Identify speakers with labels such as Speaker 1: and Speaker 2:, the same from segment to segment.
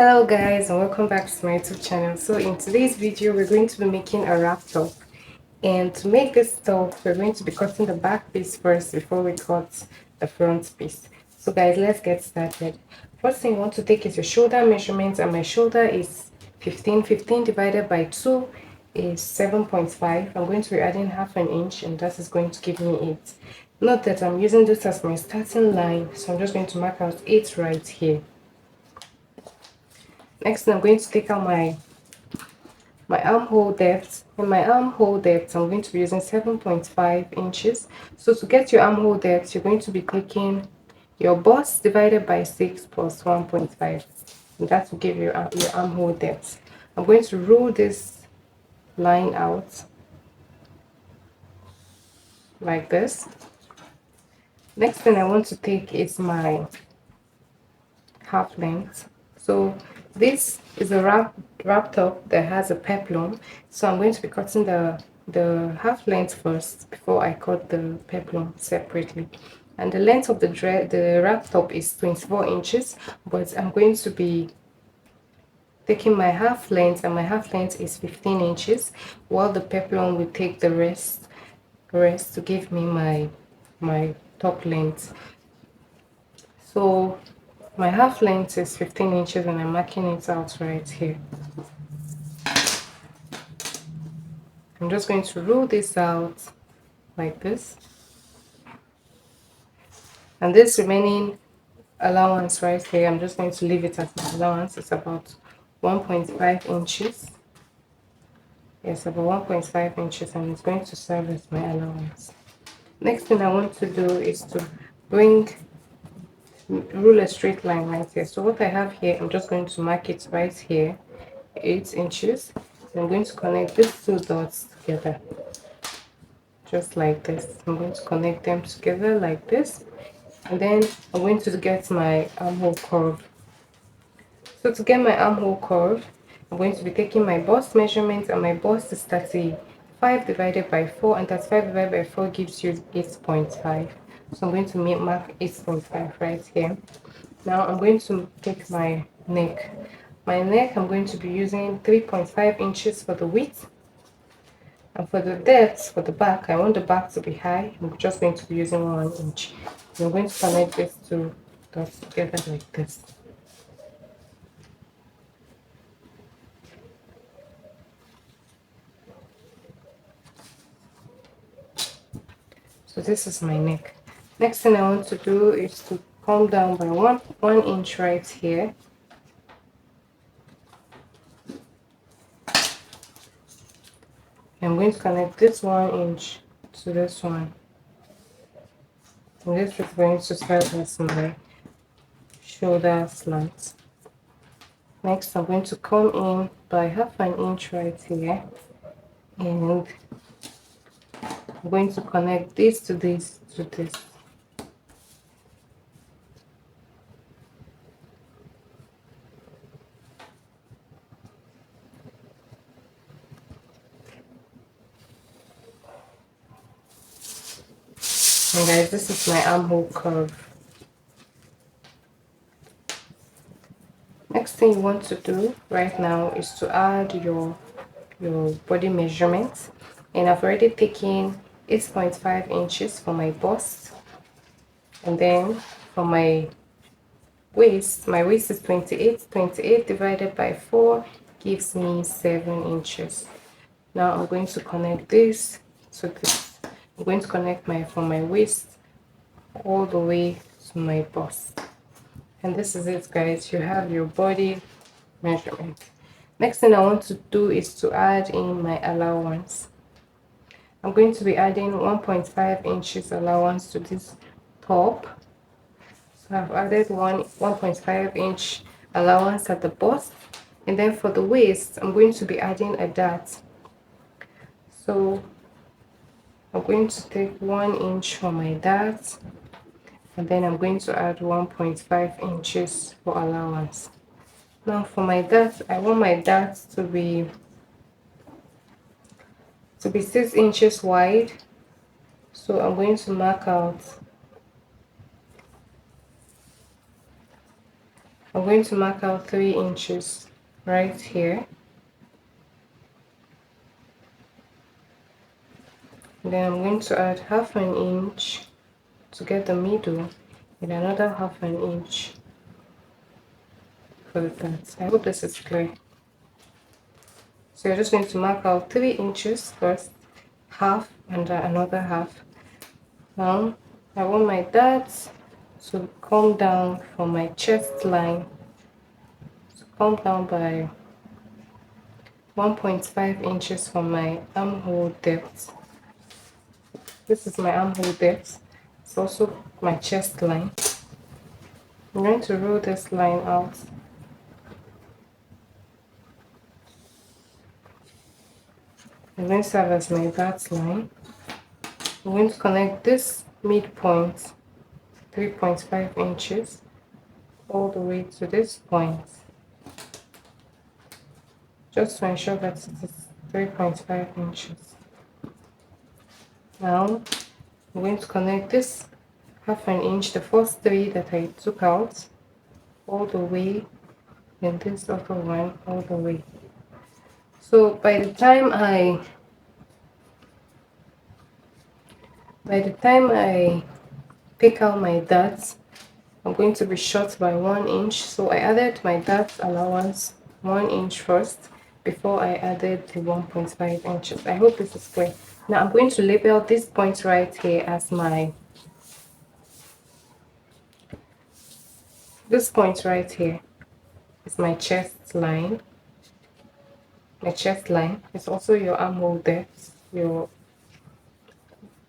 Speaker 1: Hello guys and welcome back to my YouTube channel. So in today's video we're going to be making a wrap top, and to make this top we're going to be cutting the back piece first before we cut the front piece. So guys, let's get started. First thing you want to take is your shoulder measurement, and my shoulder is 15 divided by 2 is 7.5. I'm going to be adding half an inch and that is going to give me 8. Note that I'm using this as my starting line, so I'm just going to mark out 8 right here. Next, I'm going to take out my armhole depth. In my armhole depth, I'm going to be using 7.5 inches. So to get your armhole depth, you're going to be taking your bust divided by 6 plus 1.5. And that will give you your armhole depth. I'm going to rule this line out like this. Next thing I want to take is my half length. So this is a wrap top that has a peplum, so I'm going to be cutting the half length first before I cut the peplum separately. And the length of the wrap top is 24 inches, but I'm going to be taking my half length, and my half length is 15 inches, while the peplum will take the rest to give me my top length. So my half length is 15 inches and I'm marking it out right here. I'm just going to rule this out like this. And this remaining allowance right here, I'm just going to leave it as my allowance. It's about 1.5 inches. Yes, about 1.5 inches, and it's going to serve as my allowance. Next thing I want to do is to rule a straight line right here. So what I have here, I'm just going to mark it right here, 8 inches. I'm going to connect these two dots together just like this. I'm going to connect them together like this, and then I'm going to get my armhole curve. So to get my armhole curve, I'm going to be taking my bust measurement, and my bust is 35 divided by 4, and 35 divided by 4 gives you 8.5. So I'm going to mark 8.5 right here. Now I'm going to take my neck. My neck, I'm going to be using 3.5 inches for the width. And for the depth, for the back, I want the back to be high. I'm just going to be using 1 inch. I'm going to connect these two dots together like this. So this is my neck. Next thing I want to do is to come down by one inch right here. I'm going to connect this 1 inch to this one. And this is going to serve as my shoulder slant. Next, I'm going to come in by half an inch right here, and I'm going to connect this to this to this. And guys, this is my armhole curve. Next thing you want to do right now is to add your body measurements, and I've already taken 8.5 inches for my bust, and then for my waist is 28 divided by 4 gives me 7 inches. Now I'm going to connect this to this. I'm going to connect from my waist all the way to my bust. And this is it, guys. You have your body measurement. Next thing I want to do is to add in my allowance. I'm going to be adding 1.5 inches allowance to this top. So I've added 1.5 inch allowance at the bust, and then for the waist I'm going to be adding a dart. So I'm going to take 1 inch for my dart, and then I'm going to add 1.5 inches for allowance. Now for my dart, I want my dart to be 6 inches wide. So I'm going to mark out I'm going to mark out 3 inches right here. Then I'm going to add half an inch to get the middle and another half an inch for that. I hope this is clear. So you're just going to mark out 3 inches first, half and another half. Now I want my darts to come down from my chest line, to come down by 1.5 inches from my armhole depth. This is my armhole depth. It's also my chest line. I'm going to roll this line out. I'm going to serve as my dart line. I'm going to connect this midpoint, 3.5 inches, all the way to this point, just to ensure that it is 3.5 inches. Now I'm going to connect this half an inch, the first 3 that I took out, all the way, and this other one all the way. So by the time I pick out my darts, I'm going to be short by 1 inch. So I added my dart allowance 1 inch first before I added the 1.5 inches. I hope this is clear. Now I'm going to label this point right here as this point right here is my chest line. My chest line is also your armhole depth, where your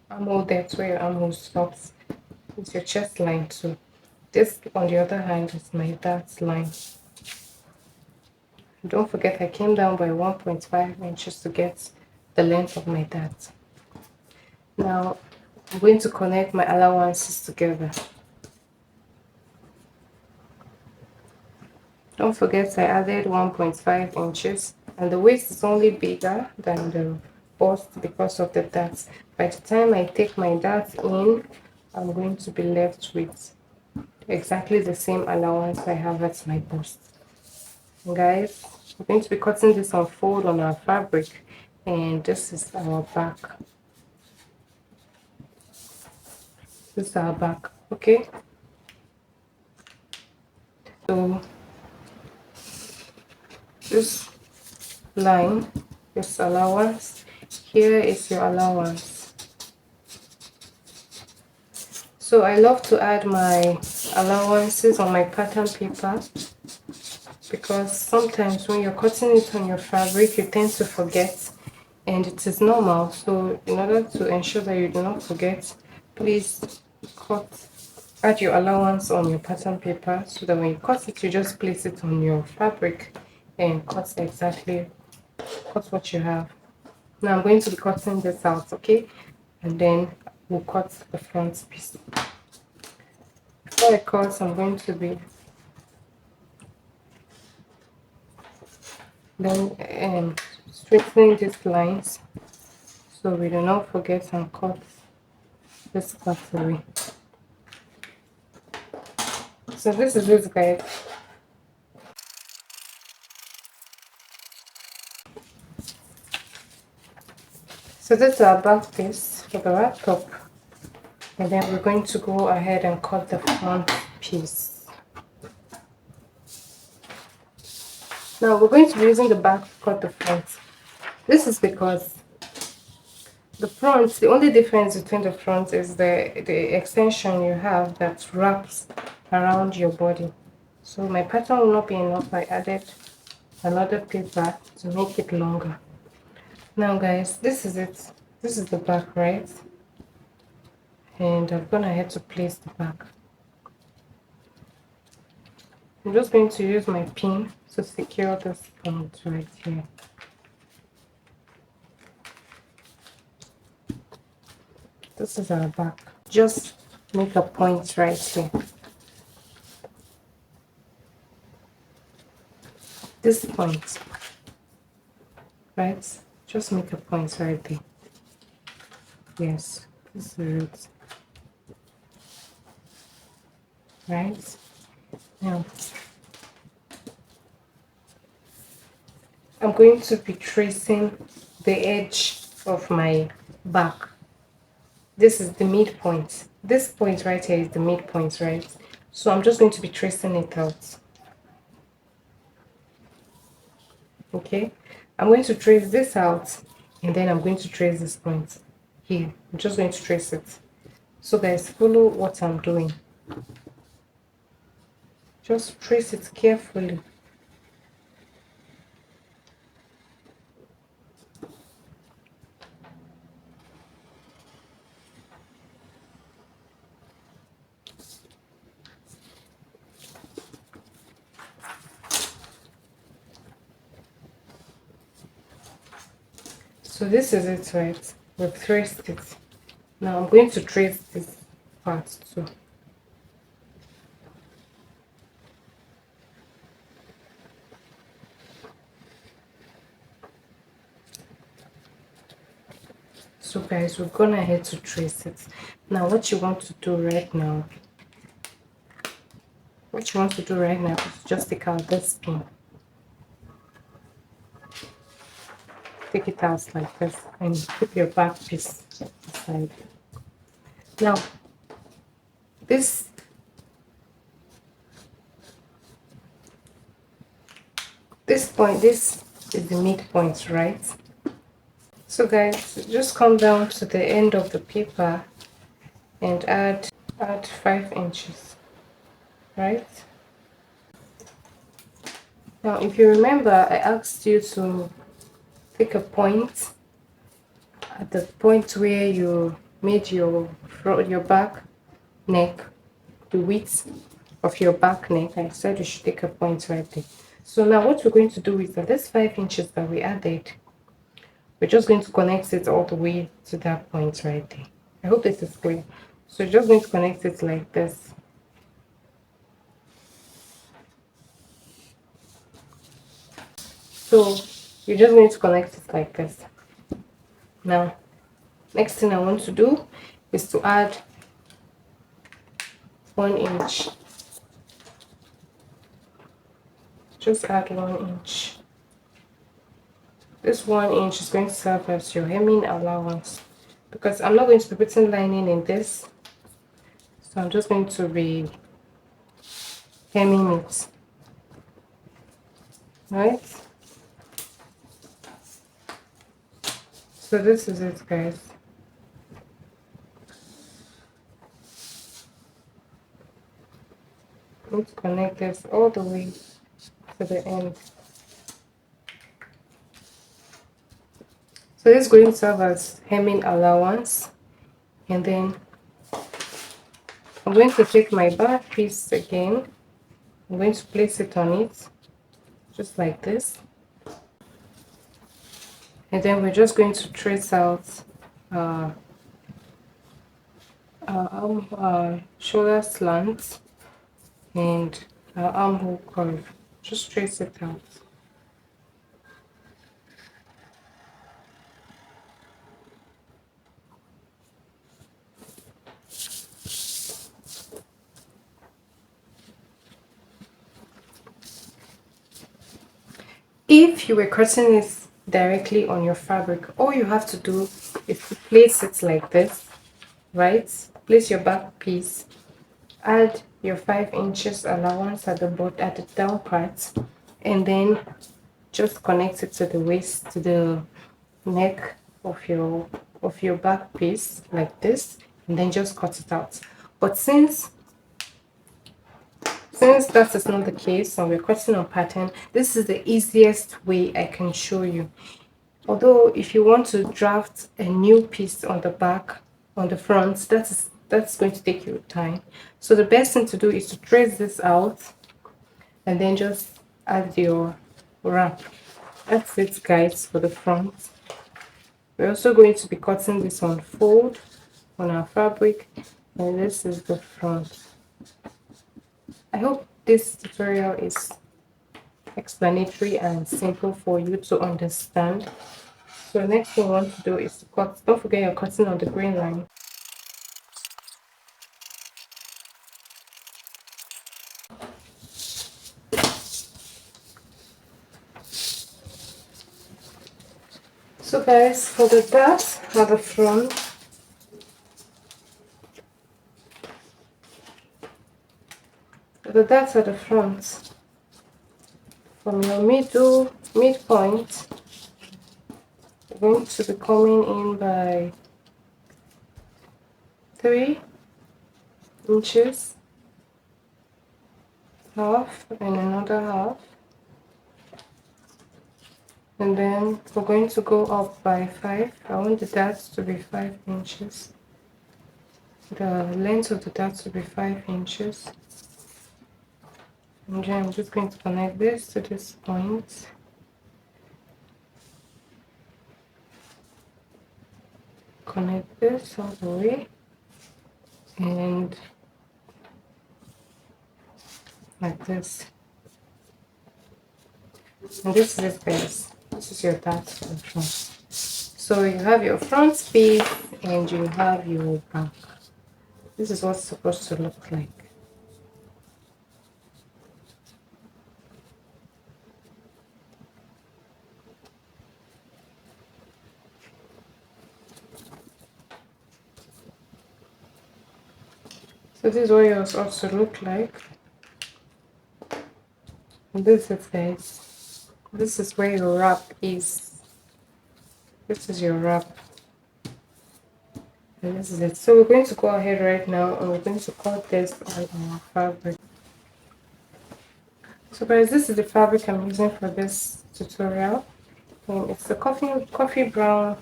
Speaker 1: armhole stops. It's your chest line too. This, on the other hand, is my dart line. Don't forget I came down by 1.5 inches to get the length of my dart. Now I'm going to connect my allowances together. Don't forget I added 1.5 inches and the waist is only bigger than the bust because of the darts. By the time I take my darts in, I'm going to be left with exactly the same allowance I have at my bust. Guys, we're going to be cutting this on fold on our fabric, and this is our back. This is our back, okay? So this line, this allowance, here is your allowance. So I love to add my allowances on my pattern paper, because sometimes when you're cutting it on your fabric you tend to forget, and it is normal. So in order to ensure that you do not forget, please add your allowance on your pattern paper, so that when you cut it, you just place it on your fabric and cut what you have. Now I'm going to be cutting this out, okay, and then we'll cut the front piece. Before I cut, I'm going to be then straightening these lines so we do not forget and cut this part away. So this is it, guys. So this is our back piece for the wrap top, and then we're going to go ahead and cut the front piece. Now we're going to be using the back to cut the front. This is because the only difference between the front is the extension you have that wraps around your body. So my pattern will not be enough. I added another paper to make it longer. Now guys, this is it. This is the back, right? And I'm gonna head to place the back. I'm just going to use my pin to secure this point right here. This is our back. Just make a point right here. This point, right? Just make a point right there. Yes, this is it. Right? Now, I'm going to be tracing the edge of my back. This is the midpoint. This point right here is the midpoint, right? So I'm just going to be tracing it out. Okay, I'm going to trace this out, and then I'm going to trace this point here. I'm just going to trace it. So guys, follow what I'm doing. Just trace it carefully. So this is it, right? We've traced it. Now I'm going to trace this part too. So guys, we've gone ahead to trace it. Now what you want to do right now, is just take out this pin. Take it out like this and keep your back piece aside. Now this point, this is the midpoint, right? So guys, just come down to the end of the paper and add 5 inches, right? Now if you remember, I asked you to take a point at the point where you made your back neck, the width of your back neck. I said you should take a point right there. So now what we're going to do is that this 5 inches that we added, we're just going to connect it all the way to that point right there. I hope this is clear. So you're just going to connect it like this. So you're just going to connect it like this. Now next thing I want to do is to add 1 inch. Just add 1 inch. This 1 inch is going to serve as your hemming allowance, because I'm not going to be putting lining in this, so I'm just going to be hemming it, right? So this is it, guys. Let's connect this all the way to the end. So this is going to serve as hemming allowance, and then I'm going to take my back piece again. I'm going to place it on it, just like this. And then we're just going to trace out shoulder slant and armhole curve. Just trace it out. If you were cutting it directly on your fabric, all you have to do is to place it like this, right? Place your back piece, add your 5 inches allowance at the bottom, at the down part, and then just connect it to the waist, to the neck of your back piece like this, and then just cut it out. But since that is not the case and we're cutting on pattern, this is the easiest way I can show you. Although if you want to draft a new piece on the back, on the front, that's going to take you time. So the best thing to do is to trace this out and then just add your wrap. That's it, guys, for the front. We're also going to be cutting this on fold on our fabric, and this is the front. I hope this tutorial is explanatory and simple for you to understand. So next thing you want to do is to cut. Don't forget you're cutting on the green line. So guys, for the dart at the front, from your midpoint, you're going to be coming in by 3 inches, half and another half, and then we're going to go up by 5. I want the dart to be 5 inches, the length of the dart to be 5 inches, and then I'm just going to connect this to this point. Connect this all the way, and like this. And this is it, guys. This is your dart for the front. So you have your front piece and you have your back. This is what's supposed to look like. So this is what yours also look like. And this is, guys, this is where your wrap is. This is your wrap. And this is it. So we're going to go ahead right now and we're going to cut this on our fabric. So guys, this is the fabric I'm using for this tutorial. And it's a coffee brown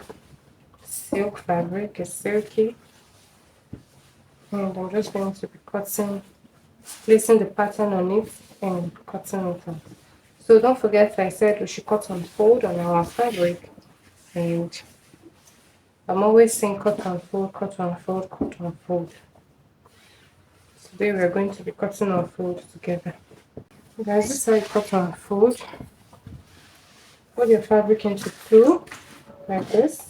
Speaker 1: silk fabric. It's silky. And I'm just going to be placing the pattern on it and cutting it off. So don't forget, I said we should cut and fold on our fabric, and I'm always saying cut and fold, cut and fold, cut and fold. Today we're going to be cutting and fold together. Guys, this is how you cut and fold. Fold your fabric into two, like this.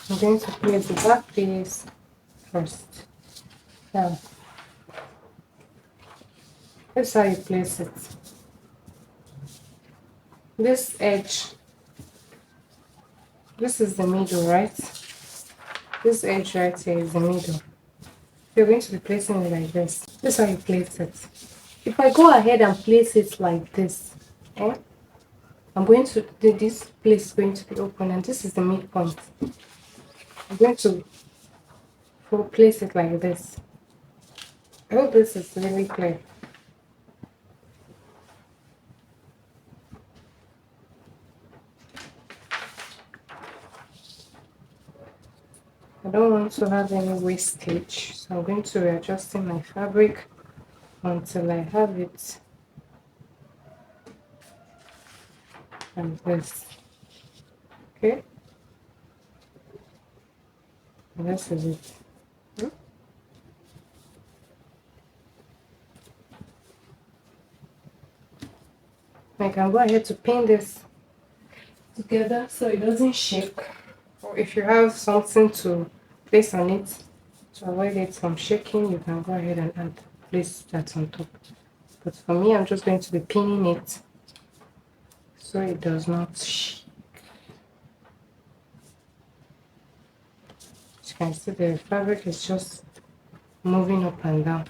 Speaker 1: I'm going to place the back piece first. Now, this is how you place it. This edge, this is the middle, right? This edge right here is the middle. You're going to be placing it like this. This is how you place it. If I go ahead and place it like this, I'm going to, this place is going to be open, and this is the midpoint. I'm going to place it like this. I hope this is really clear. I don't want to have any wastage, so I'm going to be adjusting my fabric until I have it like this. Okay, and this is it. I can go ahead to pin this together so it doesn't shake, or if you have something to place on it to avoid it from shaking, you can go ahead and place that on top. But for me, I'm just going to be pinning it so it does not shake. As you can see, the fabric is just moving up and down.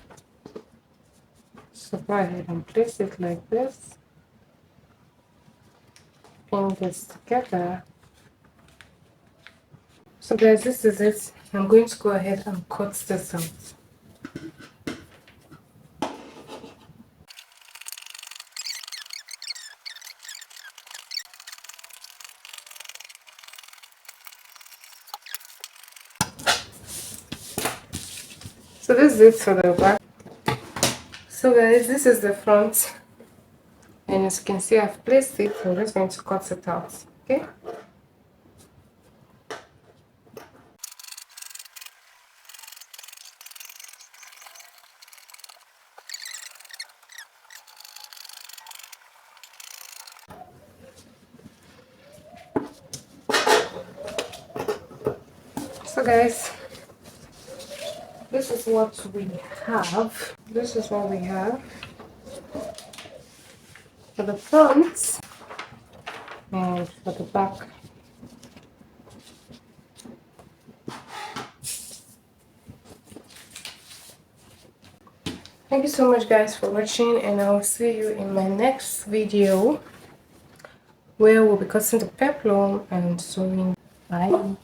Speaker 1: So go ahead and place it like this. Pin this together. So guys, this is it. I'm going to go ahead and cut this out. So this is it for the back. So guys, this is the front, and as you can see, I've placed it. I'm just going to cut it out. Okay. So guys, this is what we have. This is what we have. for the front and for the back. Thank you so much guys for watching, and I'll see you in my next video where we'll be cutting the peplum and sewing. Bye.